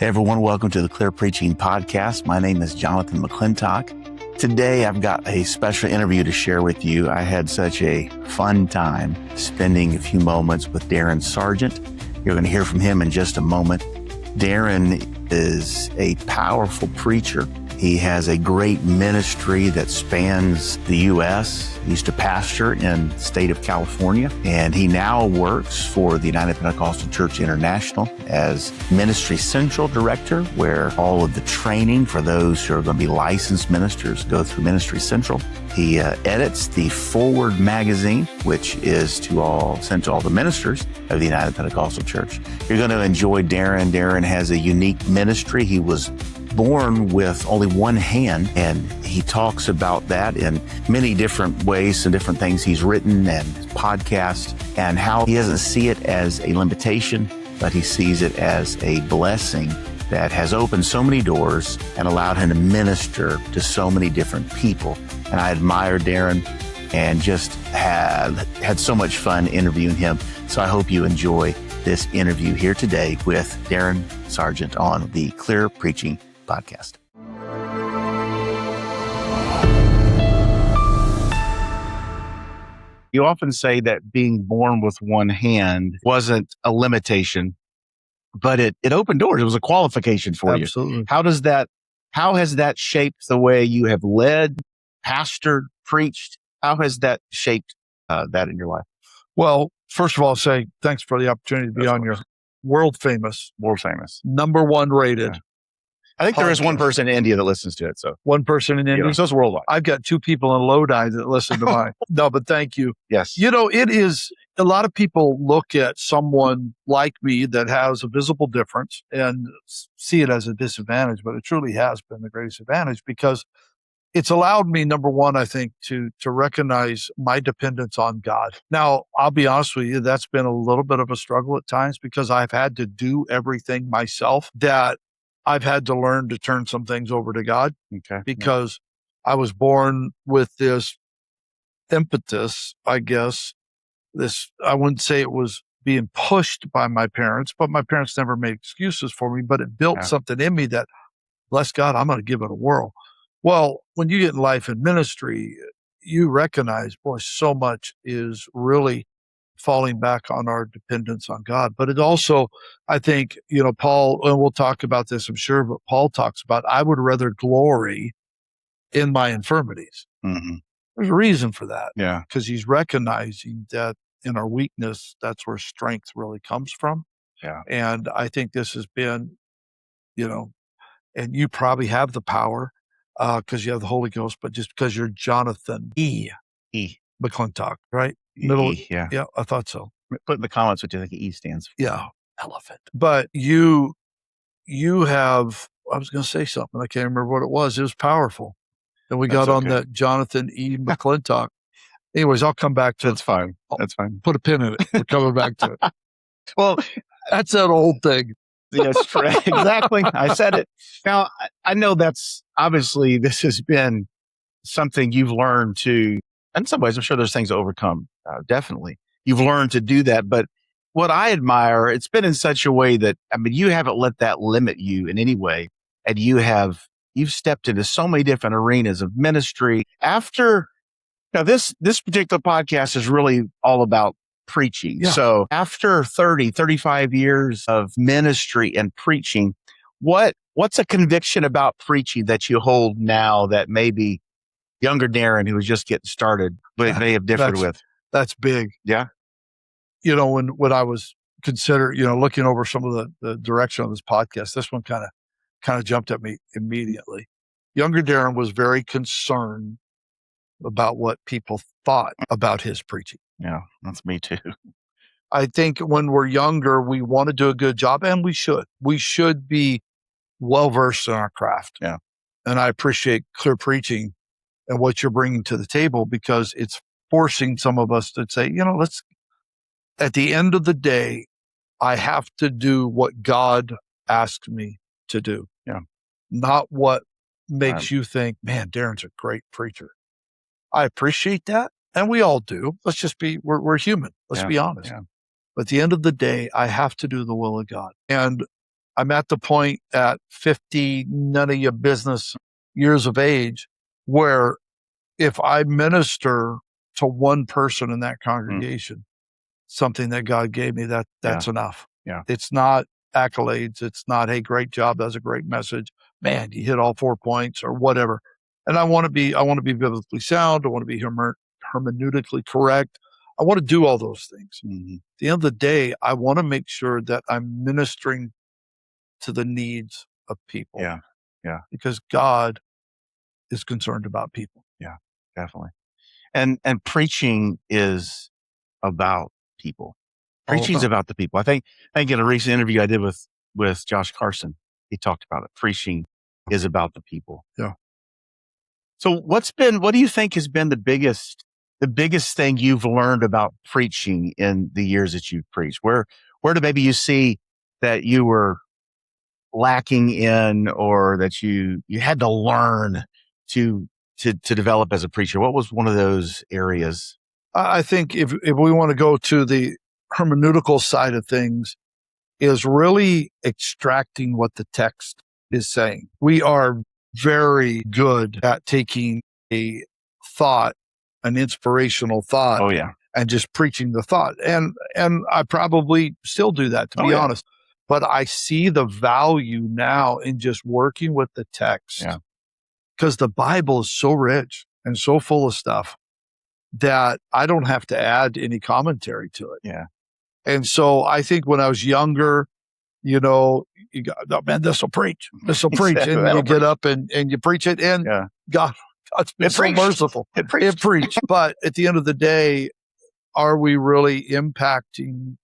Hey everyone, welcome to the Clear Preaching Podcast. My name is Jonathan McClintock. Today I've got a special interview to share with you. I had such a fun time spending a few moments with Darin Sargent. You're going to hear from him in just a moment. Darin is a powerful preacher. He has a great ministry that spans the U.S. He used to pastor in the state of California, and he now works for the United Pentecostal Church International as Ministry Central Director, where all of the training for those who are going to be licensed ministers go through Ministry Central. He edits the Forward magazine, which is sent to all the ministers of the United Pentecostal Church. You're going to enjoy Darin. Darin has a unique ministry. He was born with only one hand, and he talks about that in many different ways and different things he's written and podcasts, and how he doesn't see it as a limitation, but he sees it as a blessing that has opened so many doors and allowed him to minister to so many different people. And I admire Darin and just had so much fun interviewing him. So I hope you enjoy this interview here today with Darin Sargent on the Clear Preaching Podcast. You often say that being born with one hand wasn't a limitation, but it opened doors. It was a qualification for you. Absolutely. How has that shaped the way you have led, pastored, preached? How has that shaped that in your life? Well, first of all, I'll say thanks for the opportunity to be on your world famous, number one rated. Yeah. I think there is one person in India that listens to it. So one person in India. So it's worldwide. I've got two people in Lodi that listen to mine. No, but thank you. Yes. It is, a lot of people look at someone like me that has a visible difference and see it as a disadvantage, but it truly has been the greatest advantage because it's allowed me, number one, I think, to recognize my dependence on God. Now, I'll be honest with you, that's been a little bit of a struggle at times because I've had to do everything myself, that I've had to learn to turn some things over to God. Okay. Because I was born with this impetus, I guess. I wouldn't say it was being pushed by my parents, but my parents never made excuses for me, but it built something in me that, bless God, I'm going to give it a whirl. Well, when you get in life and ministry, you recognize, boy, so much is really falling back on our dependence on God. But it also, I think, Paul, and we'll talk about this, I'm sure, but Paul talks about, I would rather glory in my infirmities. Mm-hmm. There's a reason for that. Yeah. Because he's recognizing that in our weakness, that's where strength really comes from. Yeah. And I think this has been, and you probably have the power because you have the Holy Ghost, but just because you're Jonathan E. McClintock, right? Yeah, I thought so. Put in the comments what you think E stands for. Yeah, elephant. But you have, I was going to say something. I can't remember what it was. It was powerful. And we got on that Jonathan E. McClintock. Anyways, I'll come back to it. That's fine. That's fine. Put a pin in it. We're coming back to it. Well, that's that old thing. Yes, exactly. I said it. Now, I know that's obviously this has been something you've learned to, in some ways, I'm sure there's things to overcome. Definitely. You've learned to do that. But what I admire, it's been in such a way that, you haven't let that limit you in any way. And you've stepped into so many different arenas of ministry. Now this particular podcast is really all about preaching. Yeah. So after 35 years of ministry and preaching, what's a conviction about preaching that you hold now that maybe younger Darin, who was just getting started, may have differed with? That's big. Yeah. When I was looking over some of the direction of this podcast, this one kind of jumped at me immediately. Younger Darin was very concerned about what people thought about his preaching. Yeah, that's me too. I think when we're younger, we want to do a good job, and we should. We should be well-versed in our craft. Yeah. And I appreciate Clear Preaching and what you're bringing to the table, because it's forcing some of us to say, at the end of the day, I have to do what God asked me to do. Yeah. Not what makes you think, man, Darin's a great preacher. I appreciate that. And we all do. Let's just we're human. Let's be honest. Yeah. But at the end of the day, I have to do the will of God. And I'm at the point at 50, none of your business years of age, where if I minister to one person in that congregation, something that God gave me, that's enough. Yeah. It's not accolades. It's not, hey, great job. That's a great message. Man, you hit all 4 points or whatever. And I want to be biblically sound. I want to be hermeneutically correct. I want to do all those things. Mm-hmm. At the end of the day, I want to make sure that I'm ministering to the needs of people. Yeah. Yeah. Because God is concerned about people. Yeah, definitely. And preaching is about people. Preaching is about the people. I think in a recent interview I did with Josh Carson, he talked about it. Preaching is about the people. Yeah. So what do you think has been the biggest thing you've learned about preaching in the years that you've preached? Where do maybe you see that you were lacking in, or that you had to learn to develop as a preacher? What was one of those areas? I think if we want to go to the hermeneutical side of things, is really extracting what the text is saying. We are very good at taking a thought, an inspirational thought, Oh yeah, and just preaching the thought. And I probably still do that, to be honest. But I see the value now in just working with the text, because the Bible is so rich and so full of stuff that I don't have to add any commentary to it. Yeah. And so I think when I was younger, you got, oh, man, this will preach. Exactly. And you get up and you preach it. And God's been so merciful. It preached. But at the end of the day, are we really impacting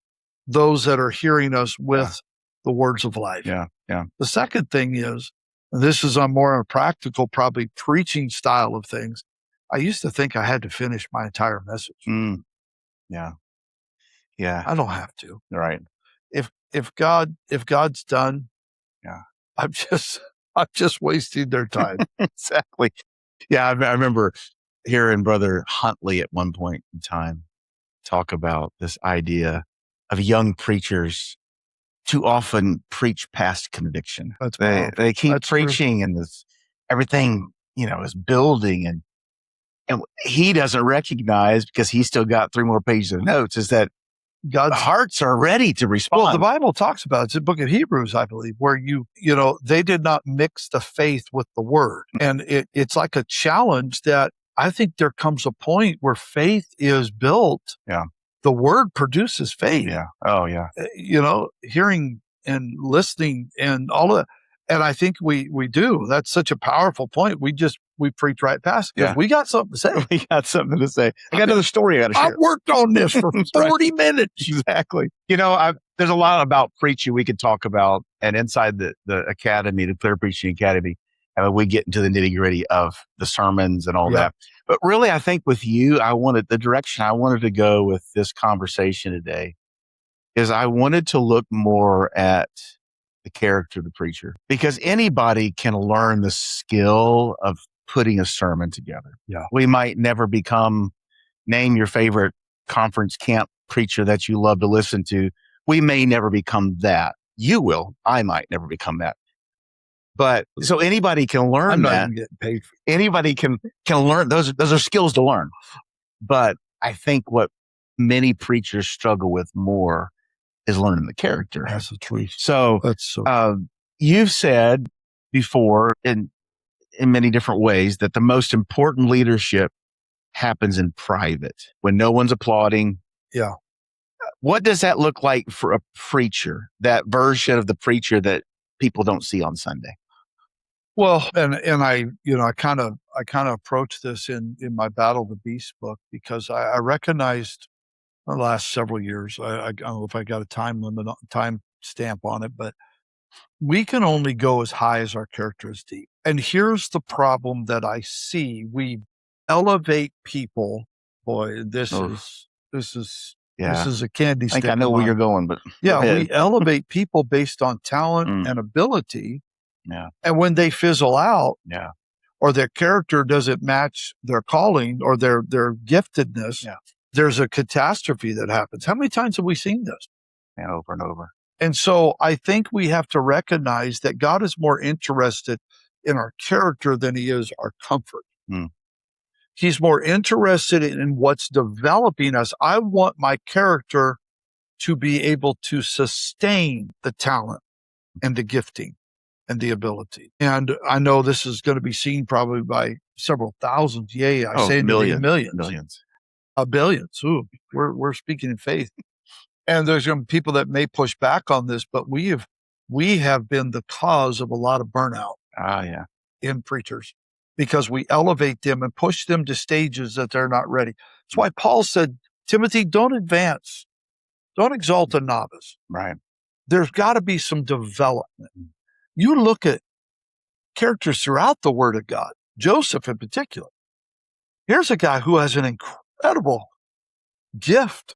those that are hearing us with the words of life? Yeah. Yeah. The second thing is, and this is a more practical, probably preaching style of things. I used to think I had to finish my entire message. Yeah. Yeah. I don't have to. Right. If God's done, I'm just wasting their time. Exactly. Yeah. I remember hearing Brother Huntley at one point in time talk about this idea of young preachers too often preach past conviction. They keep preaching, and this everything, is building, and he doesn't recognize, because he's still got 3 more pages of notes, is that God's hearts are ready to respond. Well, the Bible talks about it. It's in the book of Hebrews, I believe, where they did not mix the faith with the word. And it's like a challenge that I think there comes a point where faith is built. Yeah. The word produces faith. Yeah. Oh, yeah. Hearing and listening and all of that. And I think we do. That's such a powerful point. We preach right past it because we got something to say. We got something to say. I got another story I got to share. I've worked on this for 40 minutes. Exactly. There's a lot about preaching we could talk about, and inside the academy, the Clear Preaching Academy, we get into the nitty gritty of the sermons and all that. But really, I think with you, the direction I wanted to go with this conversation today is I wanted to look more at the character of the preacher, because anybody can learn the skill of putting a sermon together. Yeah. We might never name your favorite conference camp preacher that you love to listen to. We may never become that. You will. I might never become that. But so anybody can learn I'm not that. even getting paid for it. Anybody can learn. Those are skills to learn. But I think what many preachers struggle with more is learning the character. That's the truth. So, you've said before in many different ways that the most important leadership happens in private, when no one's applauding. Yeah. What does that look like for a preacher? That version of the preacher that people don't see on Sunday? Well, and I kind of approached this in my Battle of the Beast book, because I recognized the last several years, I don't know if I got a time stamp on it, but we can only go as high as our character is deep. And here's the problem that I see: we elevate people. Boy, this is a candy stick. I know where you're going, but we elevate people based on talent and ability. Yeah. And when they fizzle out, yeah, or their character doesn't match their calling or their giftedness, there's a catastrophe that happens. How many times have we seen this? And over and over. And so I think we have to recognize that God is more interested in our character than he is our comfort. Mm. He's more interested in what's developing us. I want my character to be able to sustain the talent and the gifting and the ability. And I know this is going to be seen probably by several thousands. Yay, I say millions. Millions. Billions. Ooh, we're speaking in faith. And there's some people that may push back on this, but we have been the cause of a lot of burnout in preachers because we elevate them and push them to stages that they're not ready. That's why Paul said, Timothy, don't advance. Don't exalt a novice. Right. There's got to be some development. You look at characters throughout the Word of God, Joseph in particular. Here's a guy who has an incredible gift.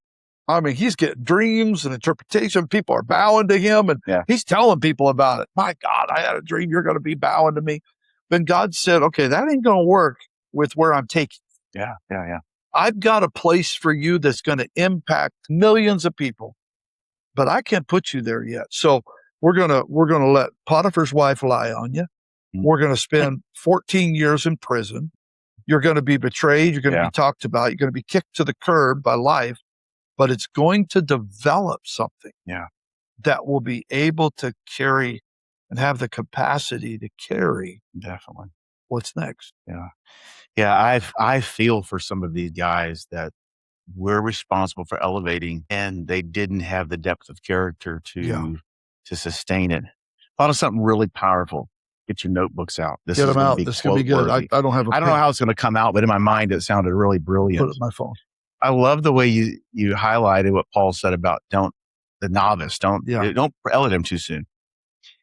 I mean, he's getting dreams and interpretation. People are bowing to him, and he's telling people about it. My God, I had a dream. You're going to be bowing to me. Then God said, okay, that ain't going to work with where I'm taking you. Yeah. I've got a place for you that's going to impact millions of people, but I can't put you there yet. So we're going to let Potiphar's wife lie on you. We're going to spend 14 years in prison. You're going to be betrayed. You're going to be talked about. You're going to be kicked to the curb by life, but it's going to develop something that will be able to carry and have the capacity to carry what's next. Yeah. I feel for some of these guys that we're responsible for elevating and they didn't have the depth of character to sustain it. Thought of something really powerful. Get your notebooks out. Get them out. This is going to be good. I don't have a I don't know how it's going to come out, but in my mind, it sounded really brilliant. Put it in my phone. I love the way you highlighted what Paul said about the novice. Don't elevate him too soon.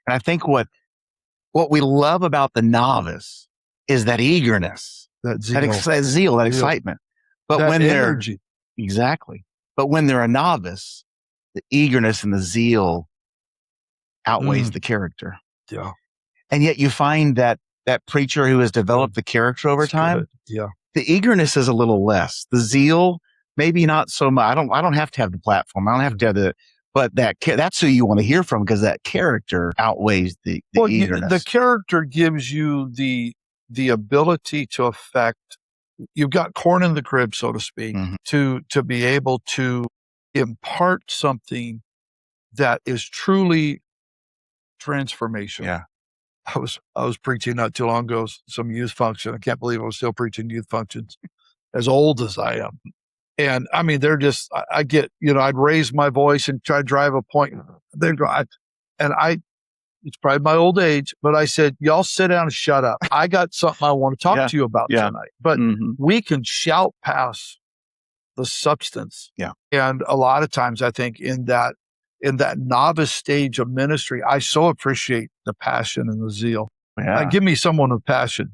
And I think what we love about the novice is that eagerness, that zeal, that excitement. But that when energy. But when they're a novice, the eagerness and the zeal outweighs the character. Yeah. And yet you find that preacher who has developed the character over time, the eagerness is a little less. The zeal, maybe not so much. I don't have to have the platform. I don't have to have but that's who you want to hear from because that character outweighs the eagerness. The character gives you the ability to affect. You've got corn in the crib, so to speak, to be able to impart something that is truly transformational. Yeah. I was preaching not too long ago, some youth function. I can't believe I was still preaching youth functions as old as I am. And I mean, they're just, I get, I'd raise my voice and try to drive a point. It's probably my old age, but I said, y'all sit down and shut up. I got something I want to talk to you about tonight. But we can shout past the substance. Yeah. And a lot of times I think in that novice stage of ministry, I so appreciate the passion and the zeal. Yeah. Give me someone with passion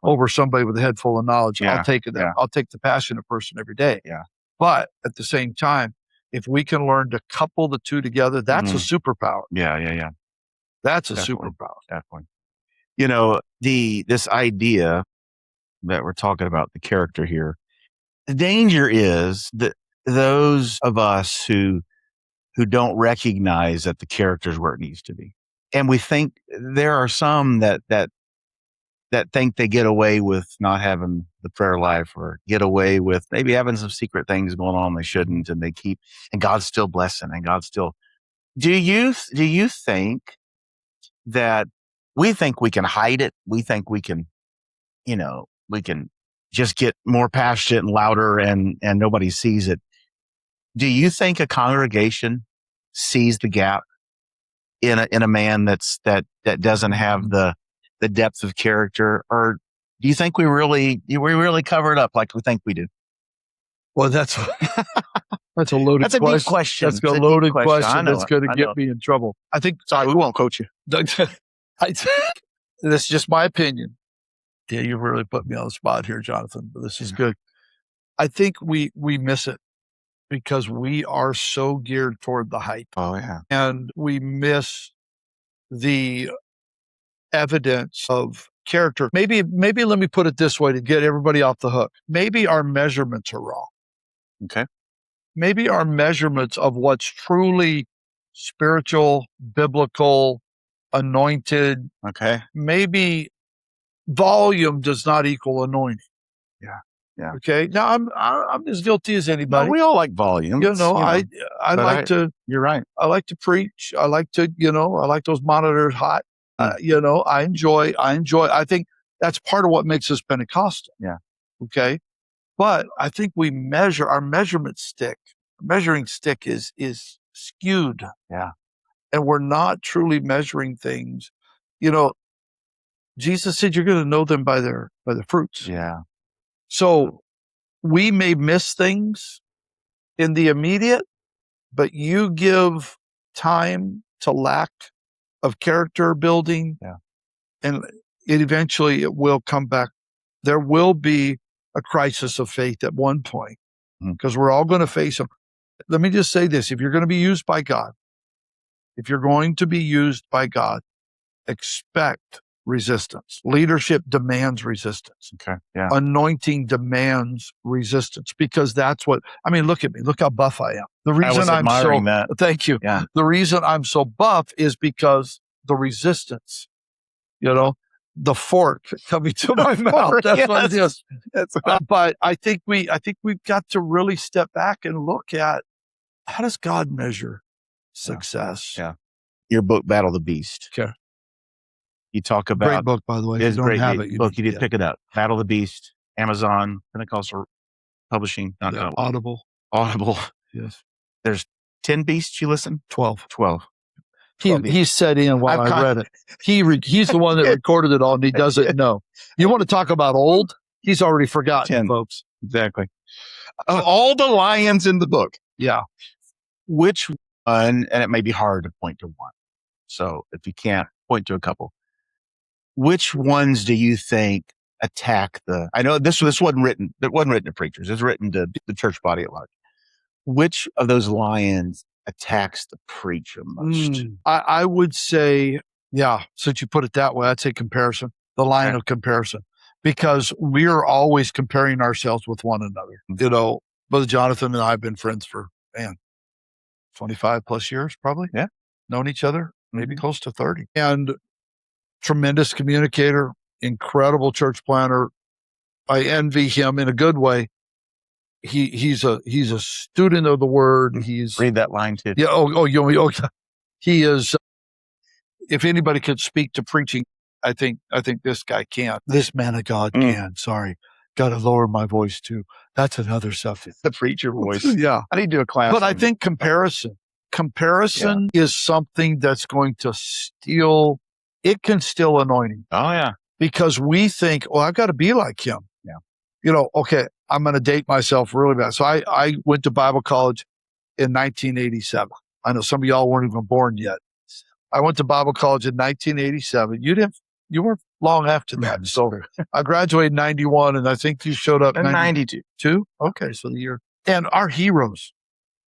over somebody with a head full of knowledge. Yeah. I'll take it. Yeah. I'll take the passionate person every day. Yeah. But at the same time, if we can learn to couple the two together, that's a superpower. Yeah. That's a superpower. Definitely. This idea that we're talking about, the character here, the danger is that those of us who don't recognize that the character is where it needs to be. And we think there are some that think they get away with not having the prayer life or get away with maybe having some secret things going on they shouldn't, and and God's still blessing and God's still. Do you think that we think we can hide it? We think we can, we can just get more passionate and louder and nobody sees it. Do you think a congregation sees the gap in a man that doesn't have the depth of character, or do you think we really cover it up like we think we do? Well, that's a loaded question. That's a deep question. That's a loaded question. That's going to get me in trouble. I think. Sorry, we won't coach you. I think this is just my opinion. Yeah, you really put me on the spot here, Jonathan. But this is good. I think we miss it because we are so geared toward the hype. Oh yeah, and we miss the evidence of character. Maybe let me put it this way to get everybody off the hook. Maybe our measurements are wrong. Okay. Maybe our measurements of what's truly spiritual, biblical, anointed. Okay. Maybe volume does not equal anointing. Yeah. Yeah. Okay. Now I'm as guilty as No, anybody. we all like volume. I but like to You're right. I like to preach. I like to, I like those monitors hot. I enjoy. I think that's part of what makes us Pentecostal. Yeah. Okay. But I think we measure our measuring stick is skewed. Yeah. And we're not truly measuring things. Jesus said you're going to know them by their fruits. Yeah. So we may miss things in the immediate, but you give time to lack of character building, and it will come back. There will be a crisis of faith at one point, because we're all going to face them. Let me just say this. If you're going to be used by God, expect resistance. Leadership demands resistance. Okay. Yeah. Anointing demands resistance, because that's what, look at me. Look how buff I am. The reason thank you. Yeah. The reason I'm so buff is because the resistance, the fork coming to my mouth. That's what it is. But I think we've got to really step back and look at, how does God measure success? Yeah. Your book, Battle the Beast. Okay. You talk about great book, by the way. It's a great book. You need to pick pick it up. Battle the Beast, Amazon, Pentecostal Publishing. Audible. Yes. There's 10 beasts you listen? 12. He set in while I read it. He's the one that recorded it all, and he doesn't know. You want to talk about old? He's already forgotten, 10. folks. Exactly. Of all the lions in the book, which one, and it may be hard to point to one. So if you can't point to a couple, which ones do you think attack I know this wasn't written to preachers. It's written to the church body at large. Which of those lions attacks the preacher most? I would say, since you put it that way, I'd say comparison, the line of comparison, because we're always comparing ourselves with one another. Brother Jonathan and I have been friends for, 25 plus years, probably. Yeah. Known each other, maybe close to 30. And tremendous communicator, incredible church planner. I envy him in a good way. He's a student of the word. Read that line too. Yeah. He is. If anybody could speak to preaching, I think this guy can. This man of God can. Sorry, got to lower my voice too. That's another subject. The preacher voice. Yeah, I need to do a class. But I think comparison is something that's going to steal. It can steal anointing. Oh yeah, because we think, I've got to be like him. Yeah. Okay, I'm going to date myself really bad. So I went to Bible college in 1987. I know some of y'all weren't even born yet. I went to Bible college in 1987. You weren't long after that. So I graduated in 91, and I think you showed up in 92. Okay, so the year. And our heroes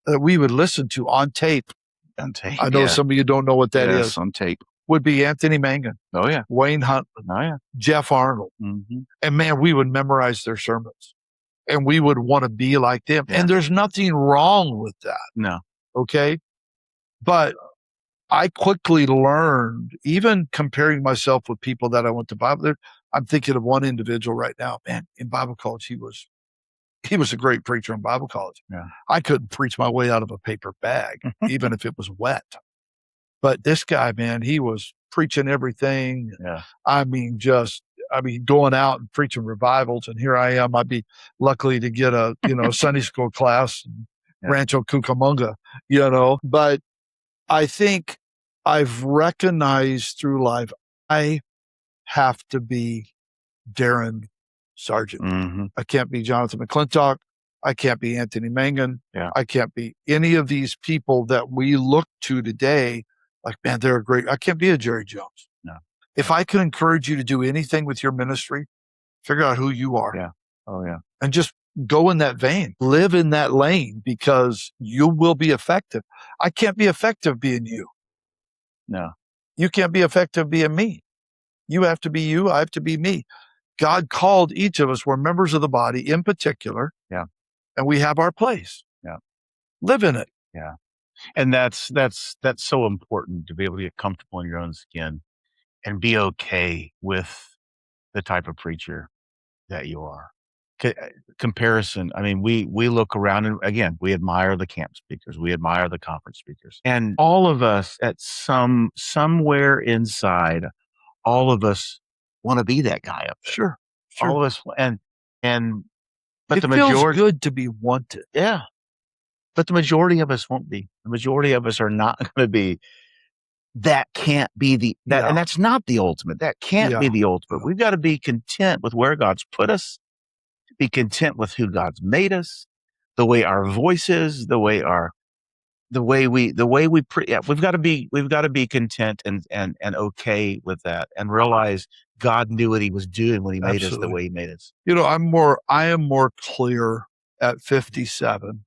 that we would listen to on tape. I know some of you don't know what that is. On tape. Would be Anthony Mangun. Oh yeah. Wayne Huntman. Oh yeah. Jeff Arnold. And man, we would memorize their sermons, and we would want to be like them. Yeah. And there's nothing wrong with that. No. Okay. But I quickly learned, even comparing myself with people that I went to Bible. I'm thinking of one individual right now, man, in Bible college. He was a great preacher in Bible college. Yeah. I couldn't preach my way out of a paper bag, even if it was wet. But this guy, man, he was preaching everything. Yeah. Going out and preaching revivals. And here I am. I'd be lucky to get a, Sunday school class in Rancho Cucamonga, But I think I've recognized through life, I have to be Darin Sargent. I can't be Jonathan McClintock. I can't be Anthony Mangun. Yeah. I can't be any of these people that we look to today. Like, man, they're great. I can't be a Jerry Jones. No. If I can encourage you to do anything with your ministry, figure out who you are. Yeah. Oh, yeah. And just go in that vein. Live in that lane, because you will be effective. I can't be effective being you. No. You can't be effective being me. You have to be you. I have to be me. God called each of us. We're members of the body in particular. Yeah. And we have our place. Yeah. Live in it. Yeah. And that's so important to be able to get comfortable in your own skin and be okay with the type of preacher that you are. Comparison. I mean, we look around and again, we admire the camp speakers, we admire the conference speakers, and all of us at somewhere inside, all of us want to be that guy up there. Sure. All of us, and but it the feels majority, good to be wanted. yeah. But the majority of us won't be. The majority of us are not going to be. That can't be and that's not the ultimate. That can't be the ultimate. We've got to be content with where God's put us, be content with who God's made us, the way our voice is, the way we we've got to be content and okay with that and realize God knew what he was doing when he made us the way he made us. I am more clear at 57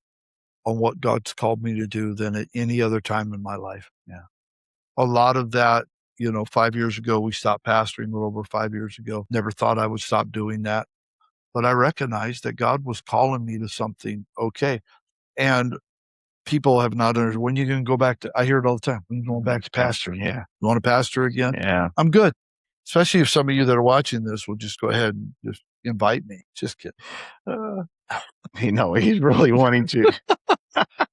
on what God's called me to do than at any other time in my life. Yeah. A lot of that, 5 years ago, we stopped pastoring a little over 5 years ago. Never thought I would stop doing that. But I recognized that God was calling me to something. Okay. And people have not understood. When you can go back to, I hear it all the time. When you going back to pastor. Yeah. You want to pastor again? Yeah. I'm good. Especially if some of you that are watching this will just go ahead and just invite me. Just kidding. He's really wanting to.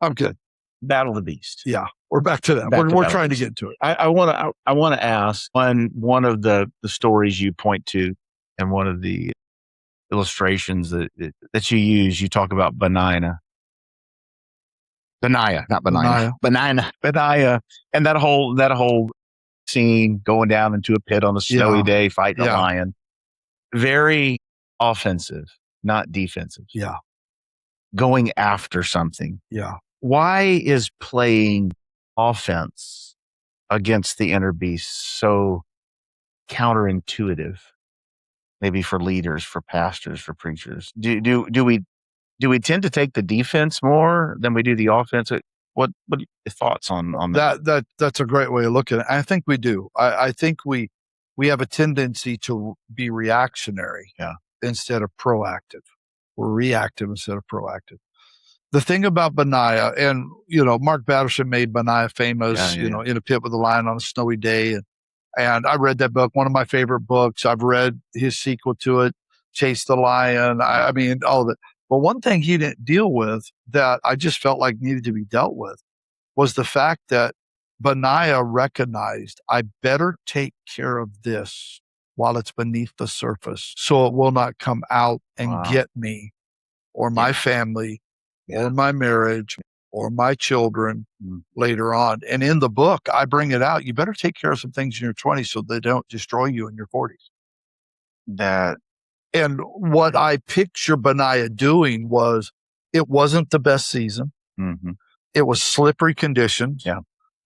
I'm good. Battle the beast. Yeah. We're back to that. We're trying to get to it. I want to ask one of the stories you point to and one of the illustrations that you use. You talk about Benaiah, and that whole scene going down into a pit on a snowy day fighting a lion. Very offensive, not defensive. Yeah. Going after something. Yeah. Why is playing offense against the inner beast so counterintuitive? Maybe for leaders, for pastors, for preachers. Do we tend to take the defense more than we do the offense? What are your thoughts on that? That's a great way of looking at it. I think we do. I think we have a tendency to be reactionary instead of proactive. We're reactive instead of proactive. The thing about Benaiah, and Mark Batterson made Benaiah famous, in a pit with a lion on a snowy day. And I read that book, one of my favorite books. I've read his sequel to it, Chase the Lion. I mean, all of it. But one thing he didn't deal with that I just felt like needed to be dealt with was the fact that Benaiah recognized, I better take care of this while it's beneath the surface so it will not come out and get me or my family or my marriage or my children later on. And in the book, I bring it out. You better take care of some things in your 20s so they don't destroy you in your 40s. And what I picture Benaiah doing was, it wasn't the best season. Mm-hmm. It was slippery conditions. Yeah.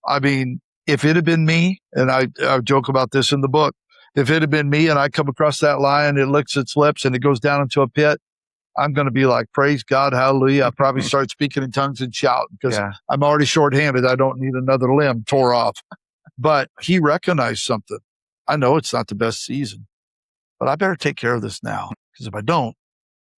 I mean, if it had been me, and I joke about this in the book, if it had been me and I come across that lion, it licks its lips and it goes down into a pit, I'm going to be like, praise God, hallelujah. I probably start speaking in tongues and shout because I'm already shorthanded. I don't need another limb tore off. But he recognized something. I know it's not the best season, but I better take care of this now, because if I don't,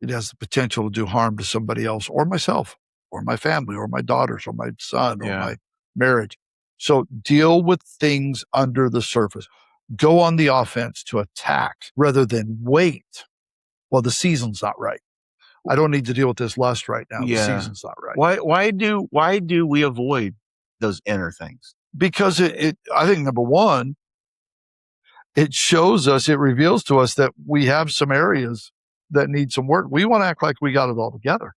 it has the potential to do harm to somebody else or myself or my family or my daughters or my son or my marriage. So deal with things under the surface. Go on the offense to attack rather than wait. Well, the season's not right. I don't need to deal with this lust right now. The season's not right. Why do we avoid those inner things? Because I think number one, it shows us, it reveals to us that we have some areas that need some work. We want to act like we got it all together.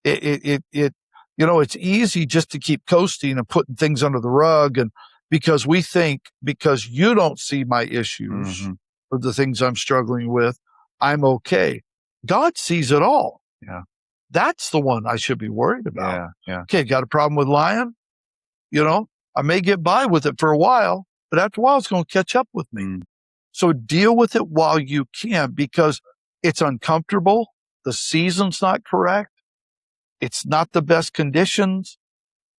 It's easy just to keep coasting and putting things under the rug, and because we think, because you don't see my issues or the things I'm struggling with, I'm okay. God sees it all. Yeah. That's the one I should be worried about. Yeah. Okay, got a problem with lion? I may get by with it for a while, but after a while it's going to catch up with me. So deal with it while you can, because it's uncomfortable. The season's not correct. It's not the best conditions.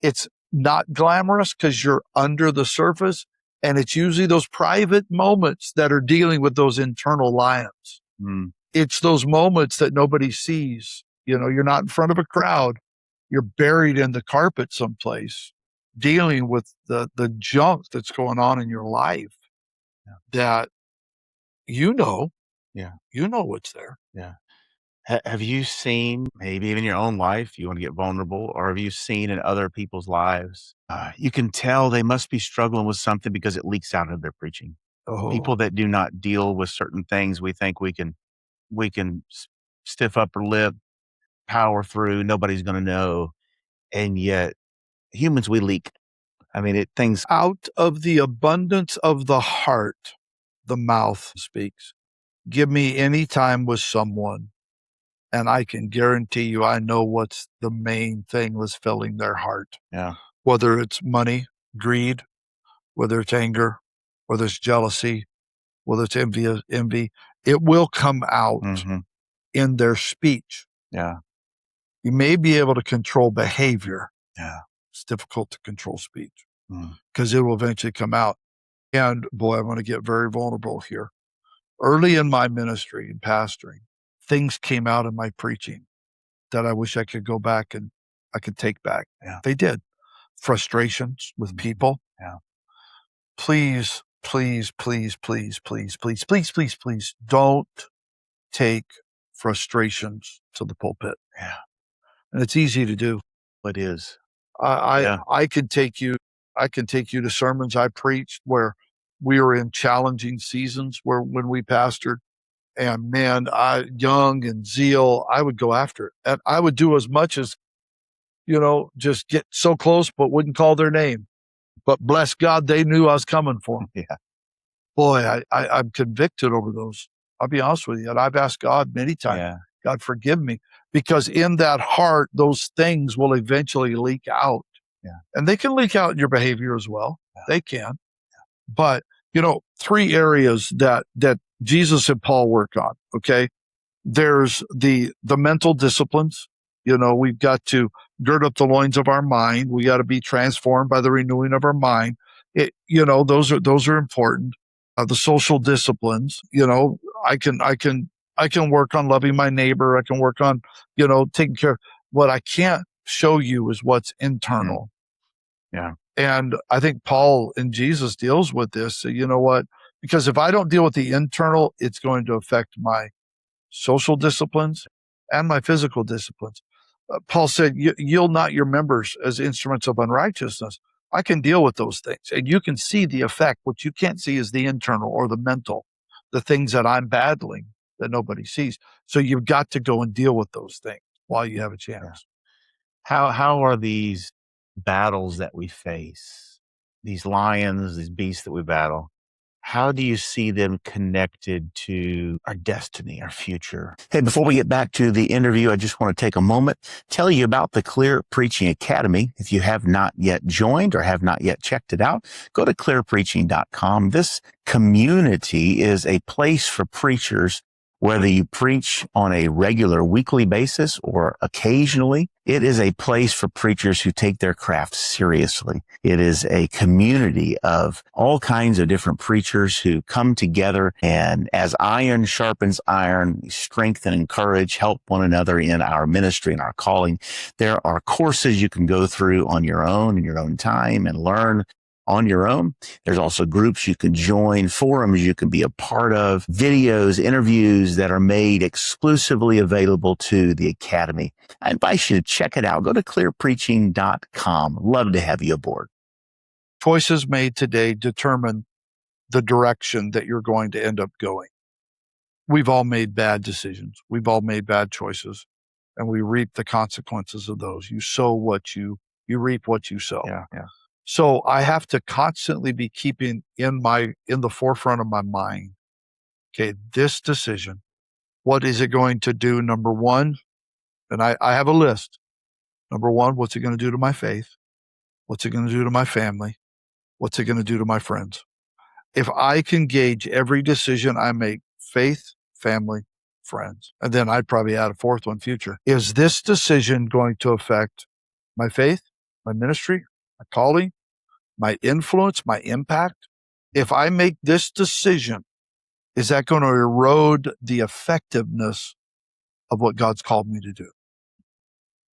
It's not glamorous because you're under the surface. And it's usually those private moments that are dealing with those internal lions. It's those moments that nobody sees. You're not in front of a crowd. you're buried in the carpet someplace, dealing with the junk that's going on in your life that you know what's there. Yeah. Have you seen, maybe even your own life, you want to get vulnerable, or have you seen in other people's lives, you can tell they must be struggling with something because it leaks out of their preaching. Oh, People that do not deal with certain things, we think we can stiff upper lip, power through, nobody's going to know. And yet humans, we leak. I mean, things. out of the abundance of the heart, the mouth speaks. Give me any time with someone, and I can guarantee you I know what's the main thing that's filling their heart. Yeah. Whether it's money, greed, whether it's anger, whether it's jealousy, whether it's envy, it will come out Mm-hmm. in their speech. Yeah. You may be able to control behavior. Yeah. It's difficult to control speech Mm. because it will eventually come out. And boy, I'm going to get very vulnerable here. Early in my ministry and pastoring, things came out in my preaching that I wish I could go back and I could take back. Yeah. They did. Frustrations with people. Yeah. Please, please, please, please, please, please, please, please, please don't take frustrations to the pulpit. Yeah. And it's easy to do. It is. I can take you to sermons I preached where we were in challenging seasons when we pastored. And man, young and zeal, I would go after it. And I would do as much as, just get so close, but wouldn't call their name. But bless God, they knew I was coming for them. Yeah. Boy, I'm convicted over those. I'll be honest with you. And I've asked God many times, Yeah. God, forgive me. Because in that heart, those things will eventually leak out. Yeah. And they can leak out in your behavior as well. Yeah. They can. Yeah. But, 3 areas that Jesus and Paul work on, okay? There's the mental disciplines. We've got to gird up the loins of our mind. We got to be transformed by the renewing of our mind. Those are important. The social disciplines, I can work on loving my neighbor. I can work on, taking care. What I can't show you is what's internal. Mm-hmm. Yeah. And I think Paul and Jesus deals with this. So you know what? Because if I don't deal with the internal, it's going to affect my social disciplines and my physical disciplines. Paul said, yield not your members as instruments of unrighteousness. I can deal with those things. And you can see the effect. What you can't see is the internal or the mental, the things that I'm battling that nobody sees. So you've got to go and deal with those things while you have a chance. Yeah. How are these battles that we face, these lions, these beasts that we battle, how do you see them connected to our destiny, our future? Hey, before we get back to the interview, I just want to take a moment, tell you about the Clear Preaching Academy. If you have not yet joined or have not yet checked it out, go to clearpreaching.com. This community is a place for preachers. Whether you preach on a regular weekly basis or occasionally, it is a place for preachers who take their craft seriously. It is a community of all kinds of different preachers who come together, and as iron sharpens iron, we strengthen, encourage, help one another in our ministry and our calling. There are courses you can go through on your own in your own time and learn on your own. There's also groups you can join, forums you can be a part of, videos, interviews that are made exclusively available to the Academy. I invite you to check it out. Go to clearpreaching.com. Love to have you aboard. Choices made today determine the direction that you're going to end up going. We've all made bad decisions. We've all made bad choices, and we reap the consequences of those. You sow what you reap what you sow. Yeah. So I have to constantly be keeping in the forefront of my mind, okay, this decision, what is it going to do? Number one, and I have a list. Number one, what's it going to do to my faith? What's it going to do to my family? What's it going to do to my friends? If I can gauge every decision I make, faith, family, friends, and then I'd probably add a fourth one, future. Is this decision going to affect my faith, my ministry, my calling, my influence, my impact? If I make this decision, is that going to erode the effectiveness of what God's called me to do?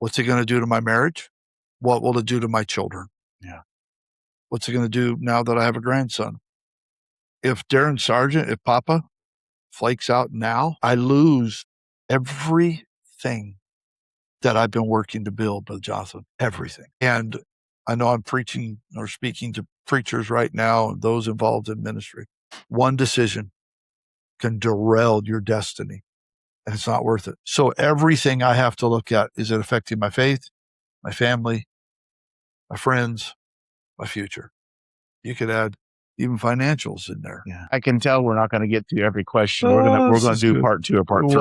What's it going to do to my marriage? What will it do to my children? Yeah. What's it going to do now that I have a grandson? If Darin Sargent, if Papa flakes out now, I lose everything that I've been working to build, Brother Jonathan, everything. And I know I'm preaching or speaking to preachers right now and those involved in ministry. One decision can derail your destiny, and it's not worth it. So everything I have to look at, is it affecting my faith, my family, my friends, my future? You could add even financials in there. Yeah. I can tell we're not going to get to every question. We're this going to is do good. part 2 or part 3.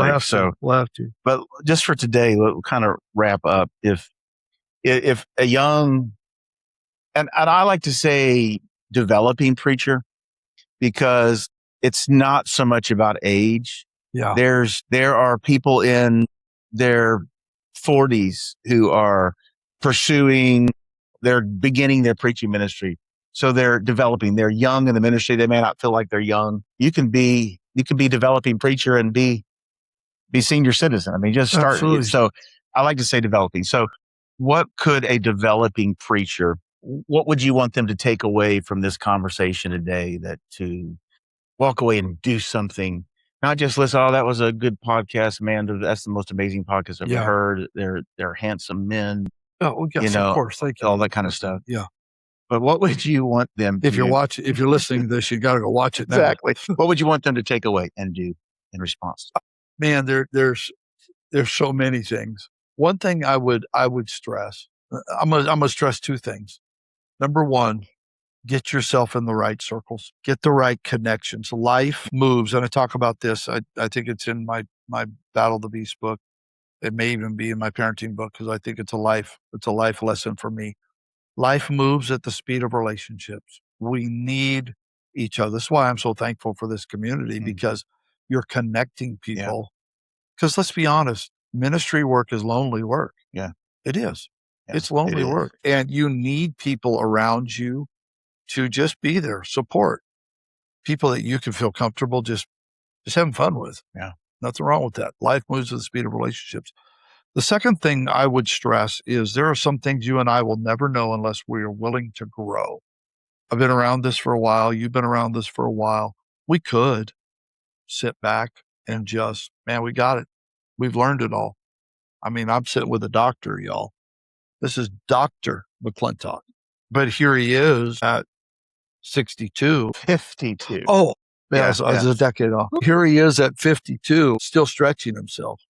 We'll have to. But just for today, we'll kind of wrap up. If a young, and I like to say developing preacher, because it's not so much about age. Yeah. There are people in their 40s who are they're beginning their preaching ministry. So they're developing, they're young in the ministry. They may not feel like they're young. You can be developing preacher and be senior citizen. I mean, just start. Absolutely. So I like to say developing. So what could a developing preacher, what would you want them to take away from this conversation today, that to walk away and do something, not just listen, oh, that was a good podcast, man. That's the most amazing podcast I've ever heard. They're handsome men. Oh, yes, of course. Thank you. All that kind of stuff. Yeah. But what would you want them if you're listening to this, you got to go watch it now. Exactly. What would you want them to take away and do in response? Man, there's so many things. One thing I would stress, I'm gonna stress 2 things. Number 1, get yourself in the right circles, get the right connections. Life moves, and I talk about this. I think it's in my Battle of the Beast book. It may even be in my parenting book, because I think it's a life lesson for me. Life moves at the speed of relationships. We need each other. That's why I'm so thankful for this community, because you're connecting people. Because let's be honest, ministry work is lonely work. Yeah. It is. Yeah, it's lonely work. And you need people around you to just be there, support. People that you can feel comfortable just having fun with. Yeah. Nothing wrong with that. Life moves at the speed of relationships. The second thing I would stress is there are some things you and I will never know unless we are willing to grow. I've been around this for a while. You've been around this for a while. We could sit back and just, man, we got it. We've learned it all. I mean, I'm sitting with a doctor, y'all. This is Dr. McClintock. But here he is at 62. 52. Oh, yeah, I was a decade off. Here he is at 52, still stretching himself.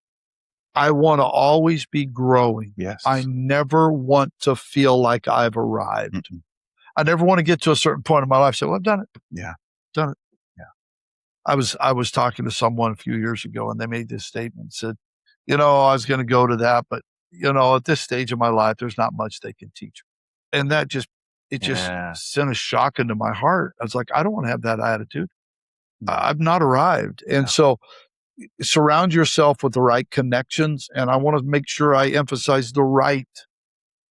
I want to always be growing. Yes. I never want to feel like I've arrived. Mm-hmm. I never want to get to a certain point in my life and say, well, I've done it. Yeah. Done it. Yeah. I was talking to someone a few years ago, and they made this statement, said, I was going to go to that, but, at this stage of my life, there's not much they can teach. And that just sent a shock into my heart. I was like, I don't want to have that attitude. I've not arrived. And so surround yourself with the right connections. And I want to make sure I emphasize the right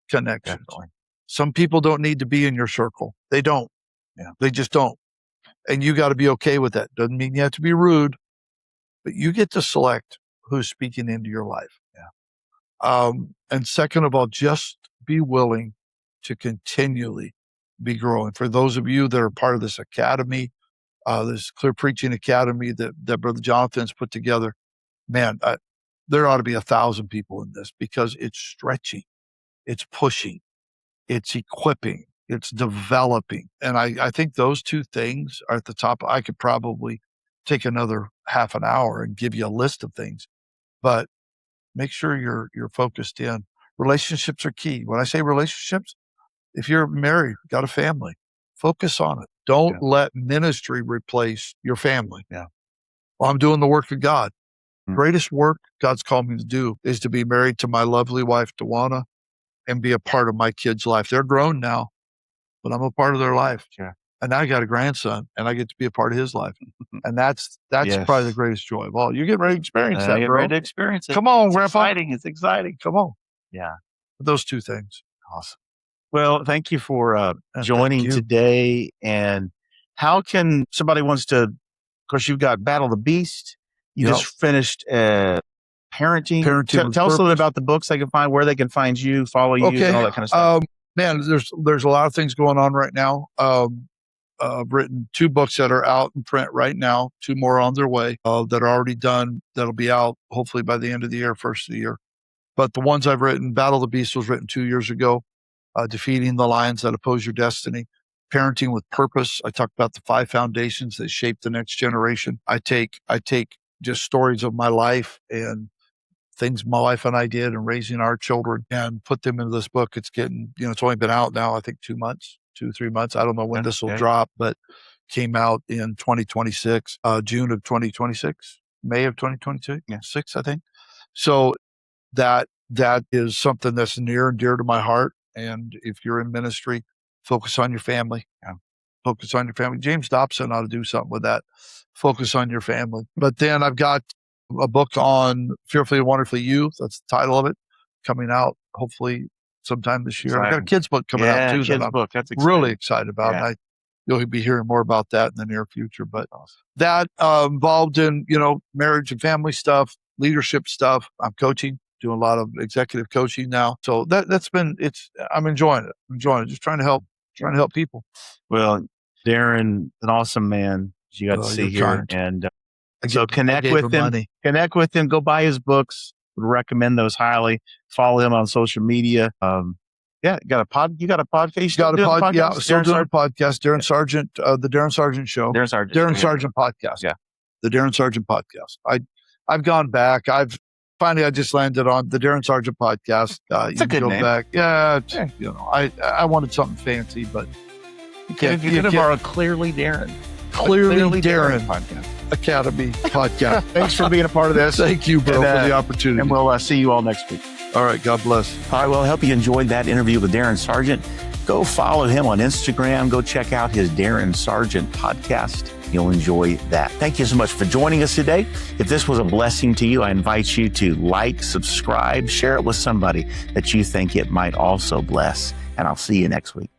connections. Definitely. Some people don't need to be in your circle. They don't. Yeah. They just don't. And you got to be okay with that. Doesn't mean you have to be rude, but you get to select who's speaking into your life. Yeah. And second of all, just be willing to continually be growing. For those of you that are part of this academy, this Clear Preaching Academy that Brother Jonathan's put together, man, there ought to be 1,000 people in this, because it's stretching, it's pushing, it's equipping, it's developing. And I think those 2 things are at the top. I could probably take another half an hour and give you a list of things, but make sure you're focused in. Relationships are key. When I say relationships, if you're married, got a family, focus on it. Don't let ministry replace your family. Yeah. Well, I'm doing the work of God. Greatest work God's called me to do is to be married to my lovely wife, Dawana, and be a part of my kids' life. They're grown now, but I'm a part of their life. Sure. And now I got a grandson, and I get to be a part of his life. And that's probably the greatest joy of all. You're getting ready to experience that, bro. Ready to experience it. Come on, Grandpa. It's exciting. Come on. Yeah. Those 2 things. Awesome. Well, thank you for joining today. And how can somebody wants to, of course, you've got Battle of the Beast. You just finished parenting. Parenting Tell us a little about the books they can find, where they can find you, follow you, and all that kind of stuff. Man, there's a lot of things going on right now. I've written 2 books that are out in print right now, 2 more on their way that are already done. That'll be out hopefully by the end of the year, first of the year. But the ones I've written, Battle of the Beast was written 2 years ago. Defeating the Lions That Oppose Your Destiny. Parenting with Purpose. I talk about the 5 foundations that shape the next generation. I take just stories of my life and things my wife and I did in raising our children and put them into this book. It's getting, it's only been out now, I think 2 months, 2-3 months. I don't know when this will drop, but came out in 2026, June of 2026, May of 2026, I think. So that is something that's near and dear to my heart. And if you're in ministry, focus on your family. Focus on your family. James Dobson ought to do something with that. Focus on your family. But then I've got a book on Fearfully and Wonderfully You. That's the title of it, coming out hopefully sometime this year. I've got a kid's book coming out too. That's really excited about. And you'll be hearing more about that in the near future. But that involved in, marriage and family stuff, leadership stuff. I'm coaching, doing a lot of executive coaching now. So I'm enjoying it. Just trying to help people. Well, Darin, an awesome man. You got to see here. Kind. And so connect with him, go buy his books. Would recommend those highly. Follow him on social media. You got a podcast? Still doing a podcast. Darin Sargent, the Darin Sargent Show. Darin Sargent podcast. Yeah. The Darin Sargent podcast. I've gone back. I just landed on the Darin Sargent podcast. It's a good name. Back. Yeah. I wanted something fancy, but you could have borrowed Clearly Darin. Clearly Darin podcast. Academy podcast. Thanks for being a part of this. Thank you, bro, for the opportunity. And we'll see you all next week. All right. God bless. All right. Well, I hope you enjoyed that interview with Darin Sargent. Go follow him on Instagram. Go check out his Darin Sargent podcast. You'll enjoy that. Thank you so much for joining us today. If this was a blessing to you, I invite you to like, subscribe, share it with somebody that you think it might also bless. And I'll see you next week.